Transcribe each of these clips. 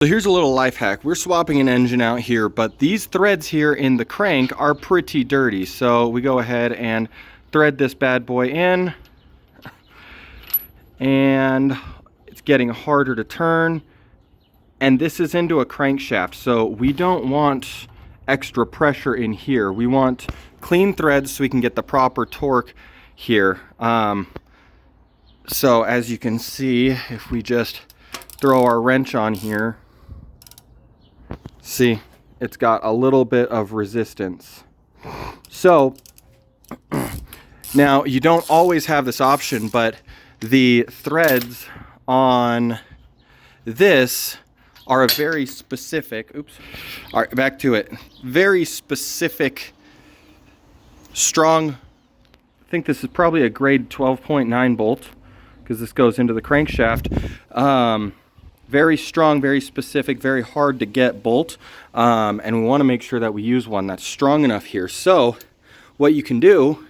So here's a little life hack. We're swapping an engine out here, but these threads here in the crank are pretty dirty. So we go ahead and thread this bad boy in, and it's getting harder to turn. And this is into a crankshaft, so we don't want extra pressure in here. We want clean threads so we can get the proper torque here. So as you can see, if we just throw our wrench on here, see, it's got a little bit of resistance. So now you don't always have this option, but the threads on this are a very specific, all right, back to it. Very specific, strong, I think this is probably a grade 12.9 bolt because this goes into the crankshaft. Very strong, very specific, very hard to get bolt. And we want to make sure that we use one that's strong enough here. So what you can do, and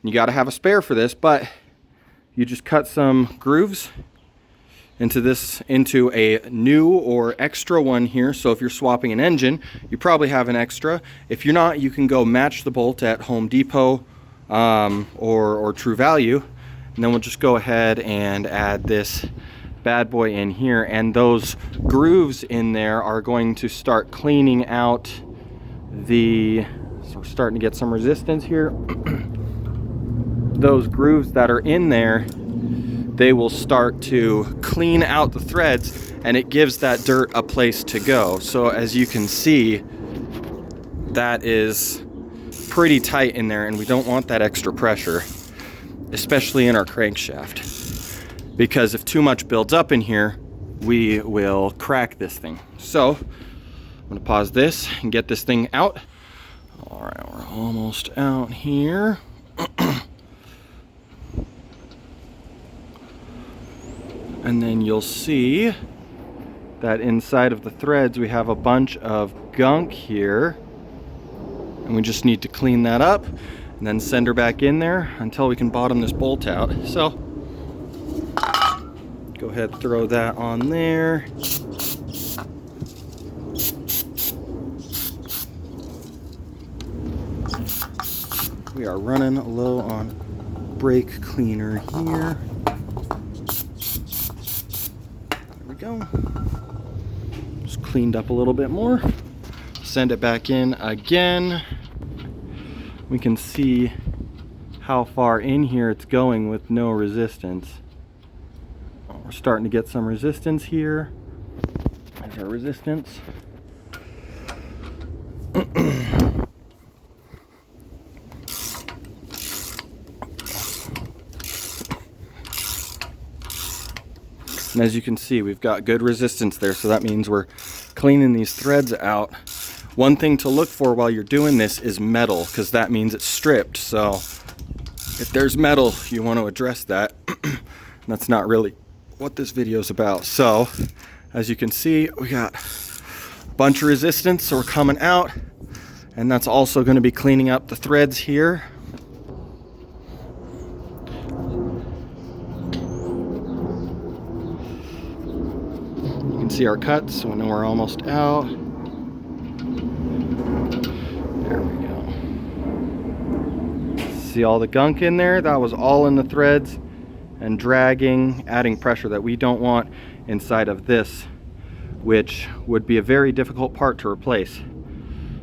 you got to have a spare for this, but you just cut some grooves into a new or extra one here. So if you're swapping an engine, you probably have an extra. If you're not, you can go match the bolt at Home Depot or True Value. And then we'll just go ahead and add this bad boy in here, and those grooves in there are going to start cleaning out the, so we're starting to get some resistance here. Those grooves that are in there, they will start to clean out the threads, and it gives that dirt a place to go. So as you can see, that is pretty tight in there, and we don't want that extra pressure, especially in our crankshaft, because if too much builds up in here, we will crack this thing. So I'm gonna pause this and get this thing out. All right, we're almost out here. And then you'll see that inside of the threads, we have a bunch of gunk here, and we just need to clean that up and then send her back in there until we can bottom this bolt out. So go ahead, throw that on there. We are running low on brake cleaner here. There we go. Just cleaned up a little bit more. Send it back in again. We can see how far in here it's going with no resistance. We're starting to get some resistance here. There's our resistance. And as you can see, we've got good resistance there, so that means we're cleaning these threads out. One thing to look for while you're doing this is metal, because that means it's stripped. So if there's metal, you want to address that. That's not really what this video is about. So as you can see, we got a bunch of resistance, so we're coming out, and that's also going to be cleaning up the threads here. You can see our cuts, so we know we're almost out. There we go. See all the gunk in there? That was all in the threads and dragging, adding pressure that we don't want inside of this, which would be a very difficult part to replace.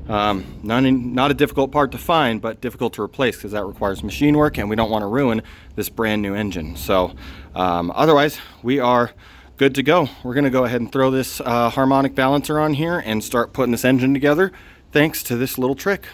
Not a difficult part to find, but difficult to replace because that requires machine work, and we don't want to ruin this brand new engine. So otherwise, we are good to go. We're going to go ahead and throw this harmonic balancer on here and start putting this engine together thanks to this little trick.